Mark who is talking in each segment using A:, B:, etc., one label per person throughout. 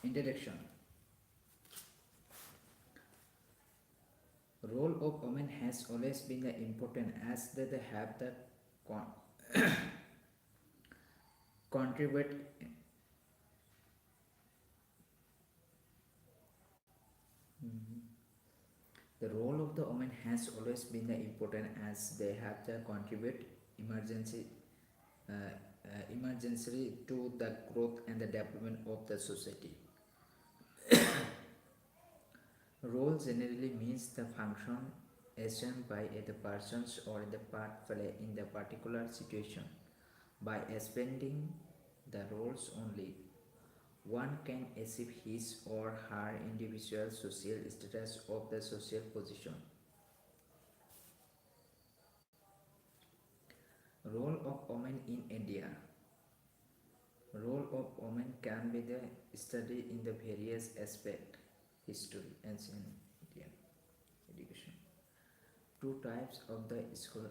A: Introduction. Role of women has always been the important as they have the con- contribute. The role of the women has always been the important as they have the contribute emergency emergency to the growth and the development of the society. Role generally means the function assumed by the persons or the part play in the particular situation. By expanding the roles only, one can achieve his or her individual social status of the social position. Role of women in India. Role of women can be the study in the various aspect, history, ancient Indian education. Two types of the school,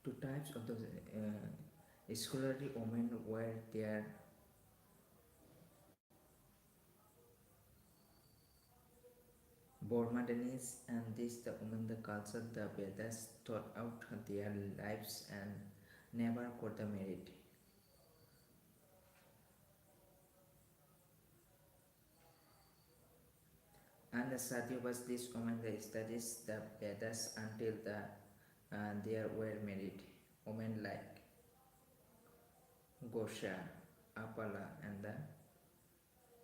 A: two types of the scholarly women were there. Bormadenis and this the women the culture the Vedas thought out their lives and never got the merit. And the Satyavas this woman the studies the Vedas until the there were married. Women like Gosha, Apala and the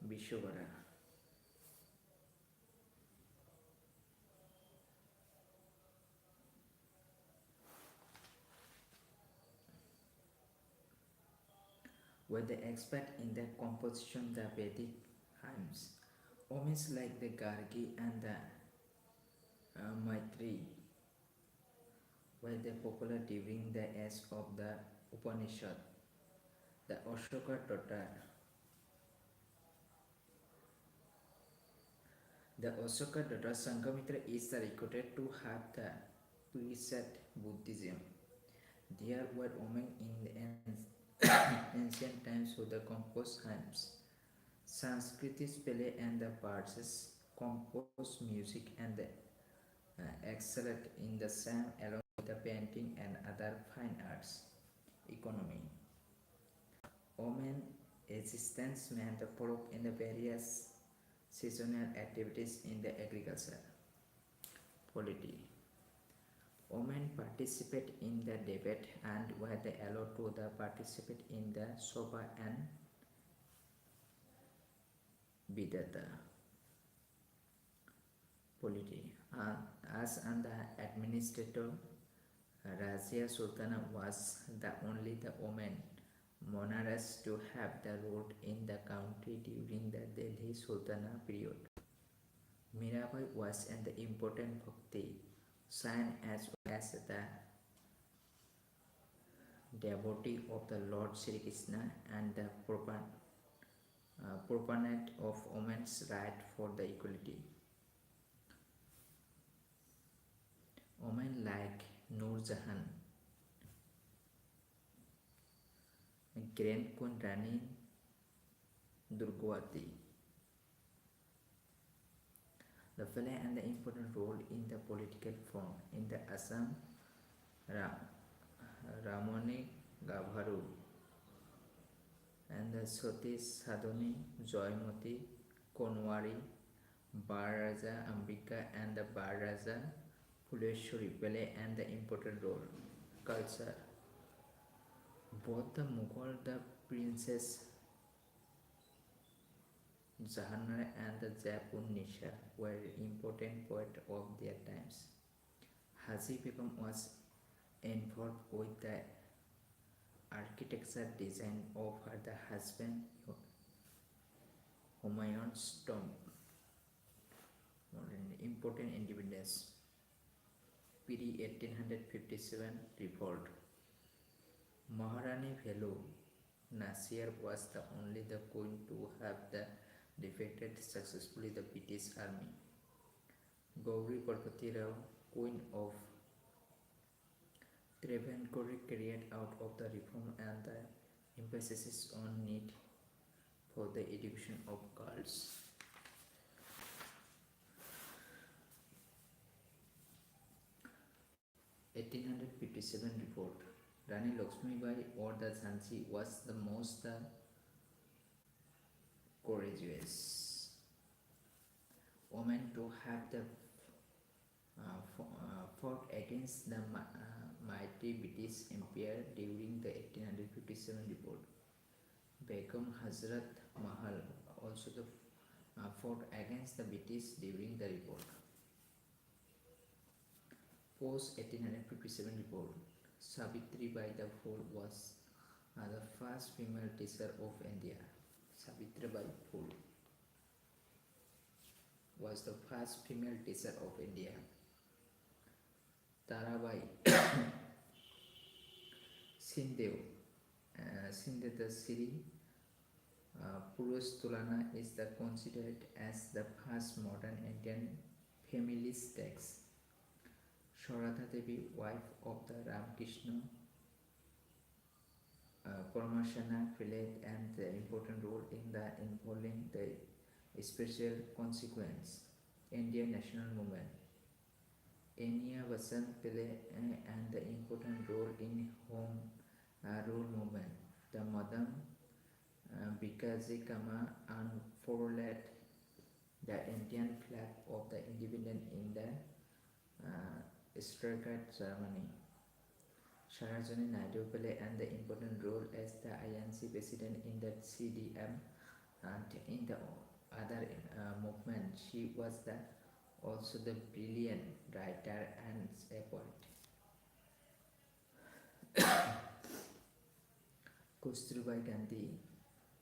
A: Vishwara. Were the expert in the composition the Vedic hymns. Women like the Gargi and the Maitri were the popular during the age of the Upanishad. The Ashoka daughter, the Ashoka daughter Sanghamitra is recorded to have the preset Buddhism. There were women in the ancient times who the composed hymns. Sanskritis play and the Parsis composed music and the excelled in the same along with the painting and other fine arts. Economy. Women existence meant the folk in the various seasonal activities in the agriculture. Polity. Women participate in the debate and were they allowed to the participate in the Sobha and Bidata. Polity. As an the administrator, Razia Sultana was the only the woman monarchs to have the rule in the country during the Delhi Sultana period. Mirabai was an important bhakti sign as well as the devotee of the Lord Sri Krishna and the proponent of women's right for the equality. Women like Noor Jahan, Grand Queen Rani Durgawati, the play and the important role in the political front in the Assam Ramani Gabharu and the Satish Sadhani Joymati Konwari Bar Raja Ambika and the Bar Raja Puleshwari play and the important role. Culture. Both the Mughal, the Princess Jahanara and the Jaipur Nisha were important poets of their times. Haji Begum was involved with the architecture design of her the husband Humayun's tomb. Important independence. Piri 1857 revolt. Maharani Velu Nasir was the only the queen to have the defeated successfully the British army. Gauri Parvati Rao, queen of Travancore, carried out of the reform and the emphasis on NEET for the education of girls. (1857) report. Rani Lakshmibai or the Jhansi was the most courageous woman to have the fought against the mighty British Empire during the 1857 revolt. Begum Hazrat Mahal also fought against the British during the revolt. Post 1857 revolt, Savitri Bai the Phule was the first female teacher of India. Savitri Bai Phule was the first female teacher of India. Tarabai Sindhu, the Siri Purush Tulana is considered as the first modern Indian feminist text. Sharadha Devi, wife of the Ramakrishna Paramasana, played an important role in the involving the spiritual consequence Indian national movement. Enia Vasant played an important role in home rule movement. The Madam Bikaji Kama unfurled the Indian flag of the independence in the Stuttgart, Germany. Sarojini Naidu played an important role as the INC president in the CDM and in the other movement. She was also the brilliant writer and a poet. Kasturba Gandhi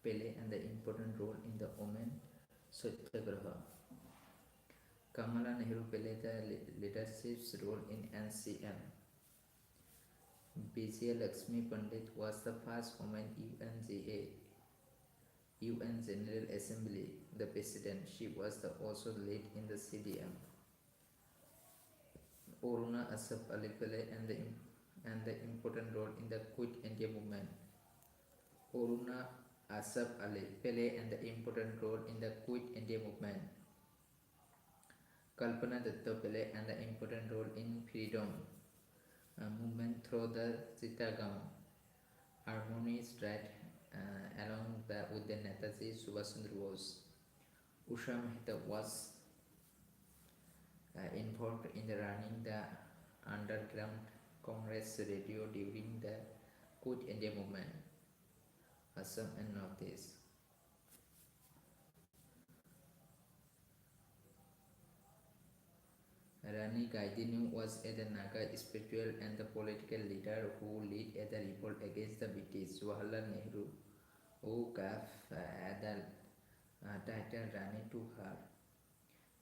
A: played an important role in the women Satyagraha. Kamala Nehru played the leadership role in NCM. Vijaya Lakshmi Pandit was the first woman UN General Assembly, the president. She was also the lead in the CDM. Oruna Asaf Ali played an important role in the Quit India movement. Oruna Asaf Ali played an important role in the Quit India movement. Kalpana Datta played an important role in freedom movement through the Chittagam harmonious right along with the Netaji Subhash Chandra Bose. Usha Mehta was involved in running the underground Congress radio during the Quit India movement, Assam and Northeast. Rani Gaidinu was a Naga spiritual and the political leader who led a revolt against the British. Jawaharlal Nehru, who gave the title Rani to her.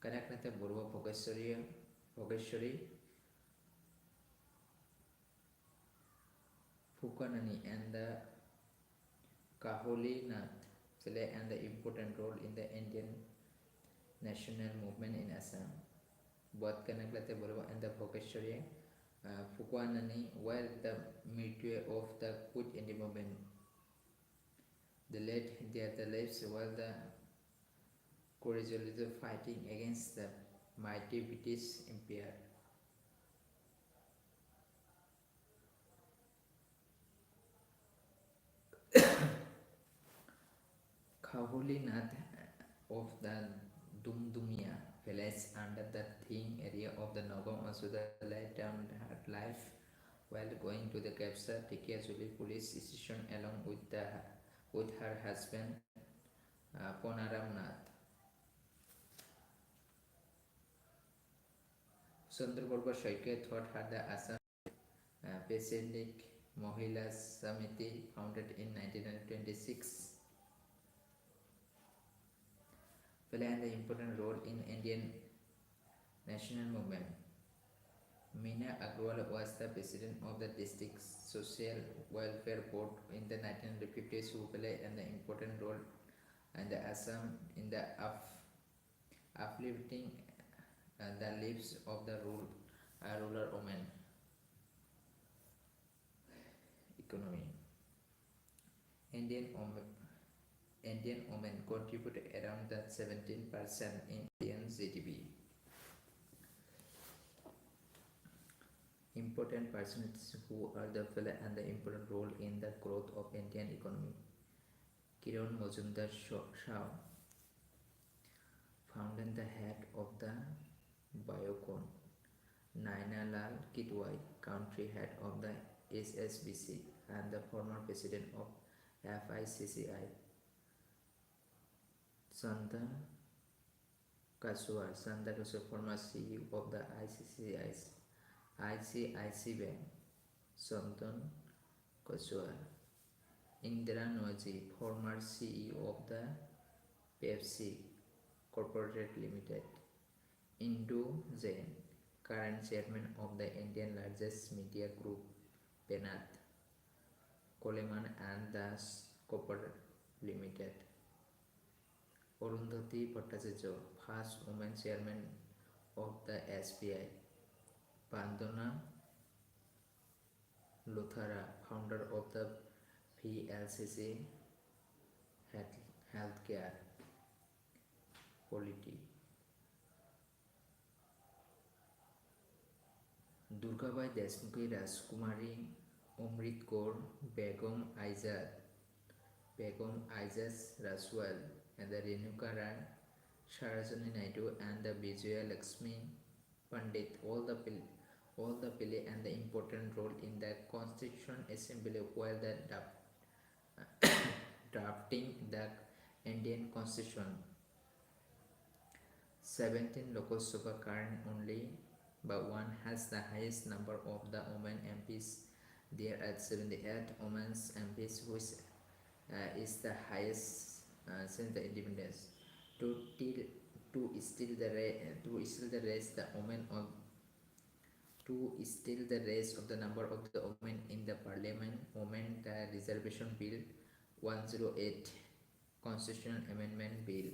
A: Kanaknatha Burwa Bhogeshwari Fukanani and the Kaholi Nath play an important role in the Indian national movement in Assam. Both Kanaklatha Burwa and the Bhogeshwari Fukanani were the midway of the Quit India movement. They led their lives while the courageously fighting against the mighty British Empire. Kahuli Nath of the Dumdumia village under the thin area of the Nogam also laid down her life while going to the capture Tikiazuli police station along with her husband Ponaram Nath. Chandraprabha Shaikya taught her the Assam Pacific Mohila Samiti founded in 1926. Played an important role in Indian national movement. Meena Agrawal was the president of the district social welfare board in the 1950s, who played an important role in the Assam in the uplifting the lives of the rural women. Economy. Indian Indian women contribute around the 17% in Indian GDP. Important personalities who are the play and the important role in the growth of Indian economy. Kiran Majumdar Shah, founded the head of the Biocon. Naina Lal Kidwai, country head of the SSBC and the former president of FICCI. Santa Santa Kasua, former CEO of the ICIC Bank. Santan Kasua. Indira Noji, former CEO of the Pepsi Corporate Limited. Indu Jain, current chairman of the Indian largest media group, Penat Coleman and Das Copper Limited. Arundhati Bhattacharya, first woman chairman of the SBI. Vandana Luthara, founder of the VLCC Healthcare Polity. Durgabai Deshmukhi Rajkumari Amrit Kaur Begum Aizaz Raswal and the Renuka Rai Sarojini Naidu and the Vijaya Lakshmi Pandit all the play and the important role in the Constituent Assembly while the drafting the Indian Constitution. 17 Lok Sabha current only but one has the highest number of the women MPs. There are 78 women MPs, which is the highest since the independence. To still the raise the women of to still the rest of the number of the women in the parliament. Women the reservation bill 108 constitutional amendment bill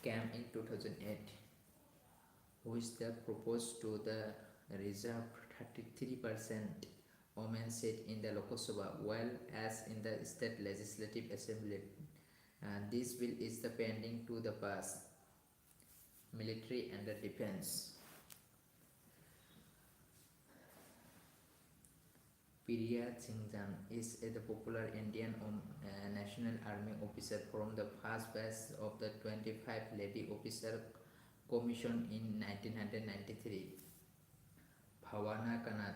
A: came in 2008, which the proposed to the reserve 33% women seat in the Lok Sabha, while as in the state legislative assembly. And this bill is the pending to the pass. Military and the defense. Priya Chingjam is the popular Indian National Army officer from the first batch of the 25 Lady Officer Commission in 1993. Bhavana Kanat,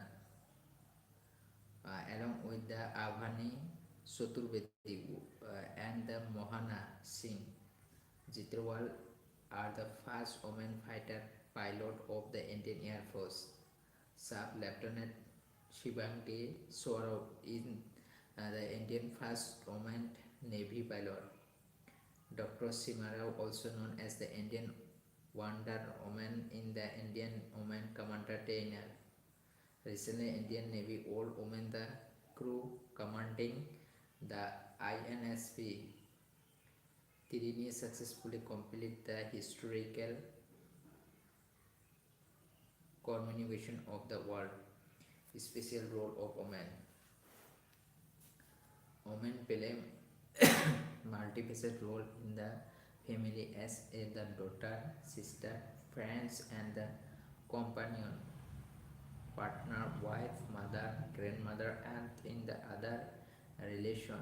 A: along with the Avani Chaturvedi and the Mohana Singh Jitrawal, are the first women fighter pilot of the Indian Air Force. Sub-Lieutenant Shivangi Saurabh is the Indian first woman Navy pilot. Dr. Seema Rao, also known as the Indian Wonder Woman in the Indian Woman Commander Trainer. Recently, Indian Navy all women the crew commanding the INSP Tirini successfully completed the historical commemoration of the world special role of women. Women play multifaceted role in the family as the daughter, sister, friends, and the companion, partner, wife, mother, grandmother, and in the other relation.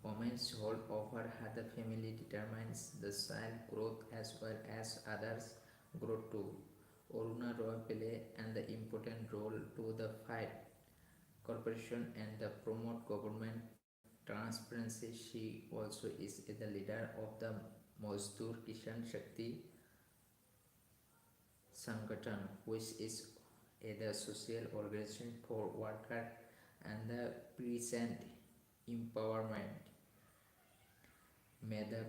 A: Women's role over the family determines the child growth as well as others' growth too. Aruna Roy play and the important role to the fight corruption and the promote government transparency. She also is the leader of the Mazdoor Kisan Shakti Sangathan, which is the social organization for worker and the peasant empowerment. Medha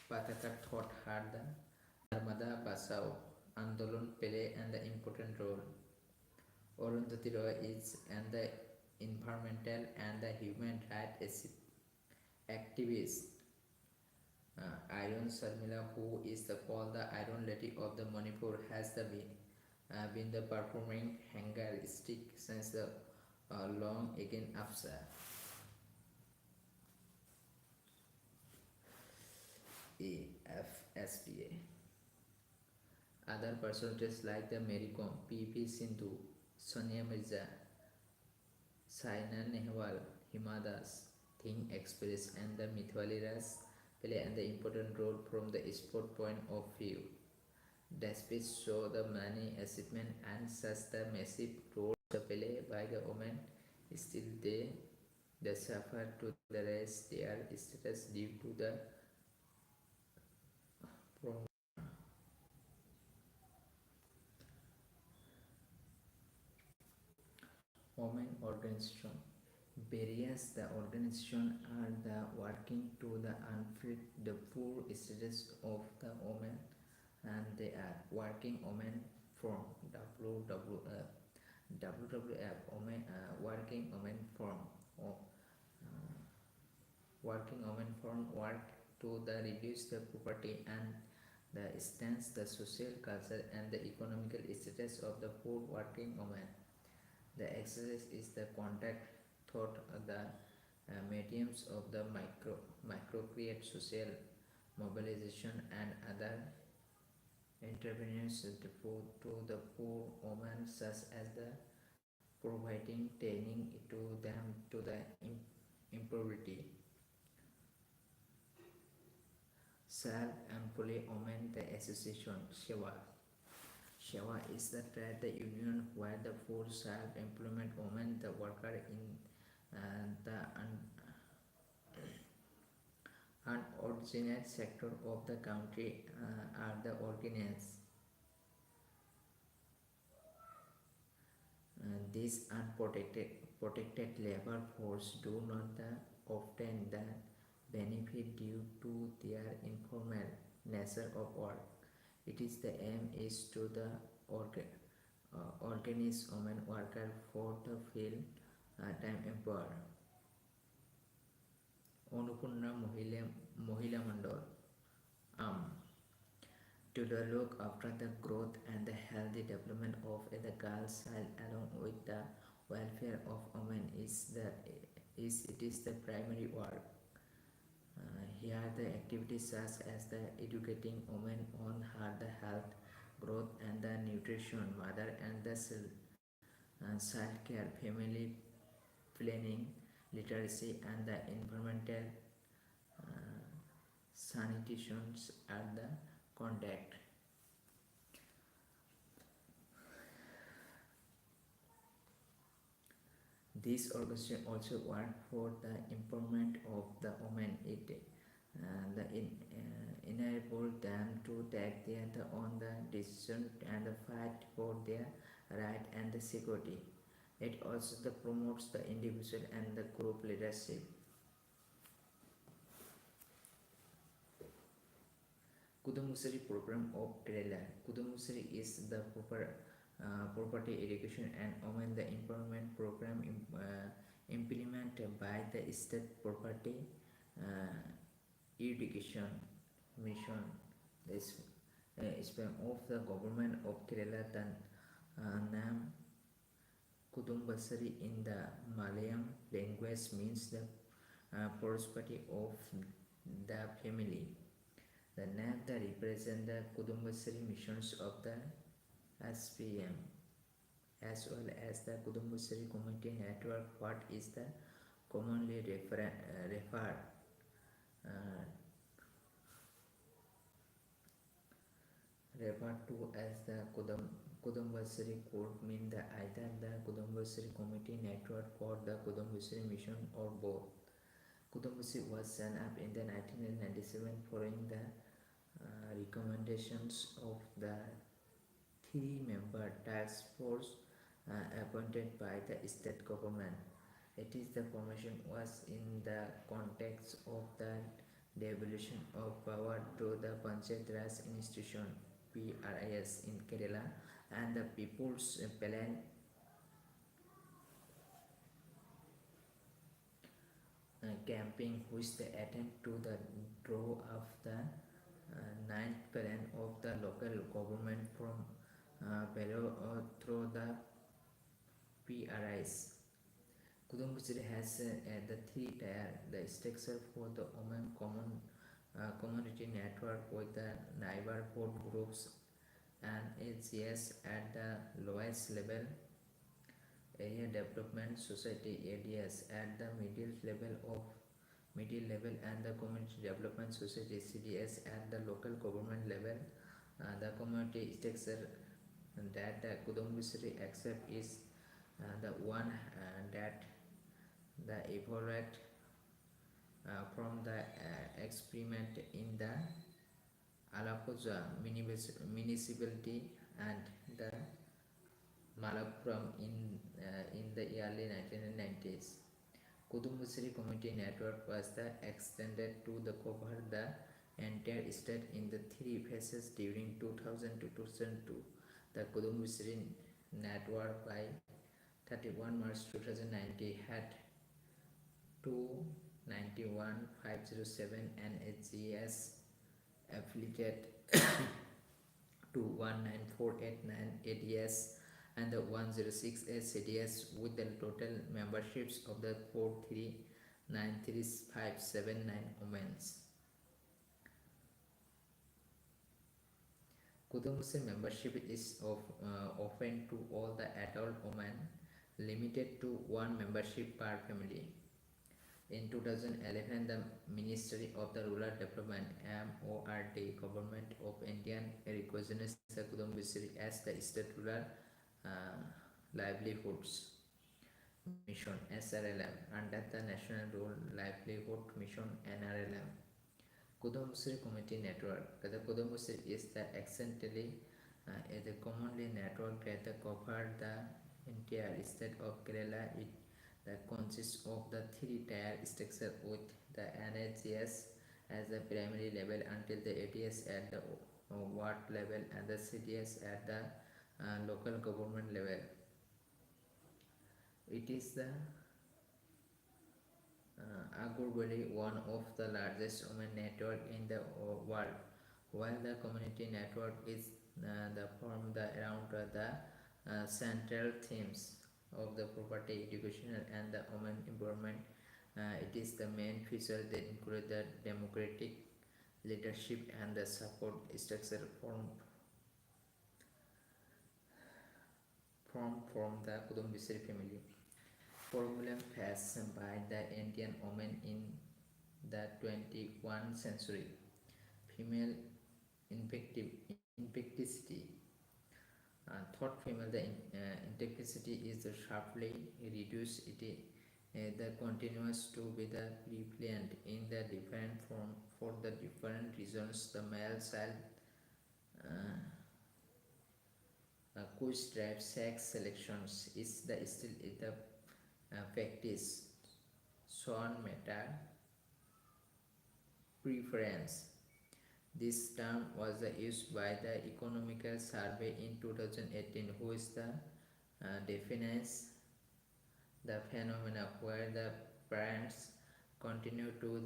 A: Patakar taught her the Narmada Basao Andolon play and the important role. Arundhati Roy is and the environmental and the human rights activist. Iron Sharmila, who is called the Iron Lady of the Manipur, has been the performing hanger stick since the long again upsc. AFSPA. Other personalities like the Mary Kom, P.V. Sindhu, Sonia Mirza, Saina Nehwal, Hima Das, Thing Express, and the Mithwali Raj play an important role from the sport point of view. Despite show the many achievements and such the massive role played by the women, still they suffer to the rest their status due to the women organization. Various the organization are the working to the unfit the poor status of the women, and they are working women from WWF women working women from working women from work to the reduce the poverty and the stance the social culture and the economical status of the poor working women. The exercise is the contact thought the mediums of the micro create social mobilization and other entrepreneurs to the poor women such as the providing training to them to the impoverty. Self-employed women the association Shiva. Shiva is the trade union where the full self-employment women the worker in the unordinate sector of the country are the organized. These unprotected labor force do not obtain the benefit due to their informal nature of work. It is the aim is to the organize women worker for the field time employer. Onupurna Mohila Mandal. To the look after the growth and the healthy development of the girl's child along with the welfare of women it is the primary work. Here the activities such as the educating women on her the health, growth and the nutrition, mother and the child care, family planning, literacy and the environmental sanitations are the contact. This organization also work for the empowerment of the women. It enable them to take their own the decision and fight for their right and the security. It also promotes the individual and the group leadership. Kudumusari program of Kerala. Kudumusari is the property education and women the empowerment program implemented by the state property education mission. This span of the government of Kerala name Kudumbasari in the Malayalam language means the prosperity of the family. The name that represent the Kudumbasari missions of the SPM as well as the Kudumbasari Community Network, what is the commonly referred to as the Kudumbasari Court mean the either the Kudumbasari Community Network or the Kudumbasari Mission or both. Kudumbasari was set up in the 1997 following the recommendations of the three-member task force appointed by the state government. It is the formation was in the context of the devolution of power to the Panchayat Raj institution PRIS in Kerala and the People's Plan camping, which the attempt to the draw of the ninth plan of the local government from below through the PRIS. Kudumbusiri has the three tier, the structure for the women community network with the neighborhood groups and AGS at the lowest level, area development society ADS at the middle level and the community development society CDS at the local government level. The community structure that the Kudumbusiri accept is the one that the evolved from the experiment in the Alappuzha municipality and the Malappuram in the early 1990s. Kudumbusiri Community Network was the extended to the cover the entire state in the three phases during 2000 to 2002. The Kudumbusiri network by 31 March 2090 had 291,507 NHGS affiliated to 19489 ADS and the 106 CDS with the total memberships of the 4393579 women's. Kudumbusiri membership is open to all the adult women, limited to one membership per family. In 2011, the Ministry of the Rural Development (MORD) Government of India recognized the Kudumbusiri as the State Rural Livelihoods Mission (SRLM) under the National Rural Livelihood Mission (NRLM). Kudumbusiri Community Network. The Kudumbusiri is the essentially the commonly network that covers the entire state of Kerala. It that consists of the three-tier structure with the NHS as the primary level until the ATS at the ward level and the CDS at the local government level. It is the arguably one of the largest women network in the world, while the community network is formed around the central themes of the property, education, and the women empowerment. It is the main feature that include the democratic leadership and the support structure from the Kudumbusiri family. Problem faced by the Indian women in the 21st century. Female impecticity. Thought female the impecticity is sharply reduced. The continues to be the prevalent in the different form for the different reasons. The male child which drives sex selections is the still the practice shown meta preference. This term was used by the Economical Survey in 2018, which defines the phenomena where the parents continue to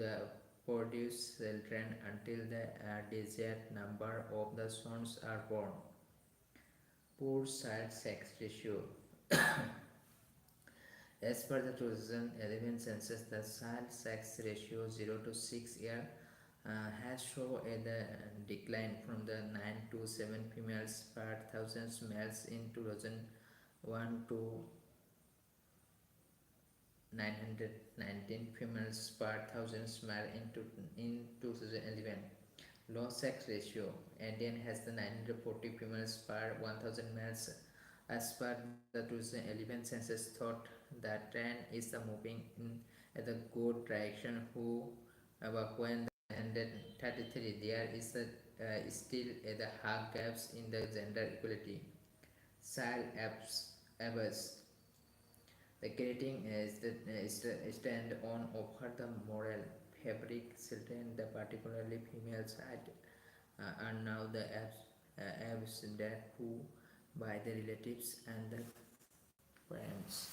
A: produce children until the desired number of the sons are born. Poor child sex ratio. As per the 2011 census, the child sex ratio 0 to 6 year has shown a decline from the 9 to 7 females per thousand males in 2001 to 919 females per thousand males in 2011. Low sex ratio. Indian has the 940 females per 1000 males. As per the 2011 census, thought that trend is moving in the good direction. When 133, there is still the hard gaps in the gender equality. Child abuse. The creating is the stand on over the moral fabric. Children, the particularly female child, are now the abuse that who by the relatives and the parents.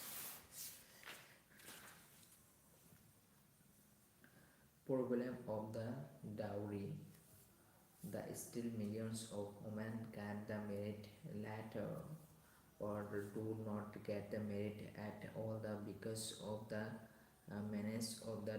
A: Problem of the dowry. The still millions of women get the merit later or do not get the merit at all the because of the menace of the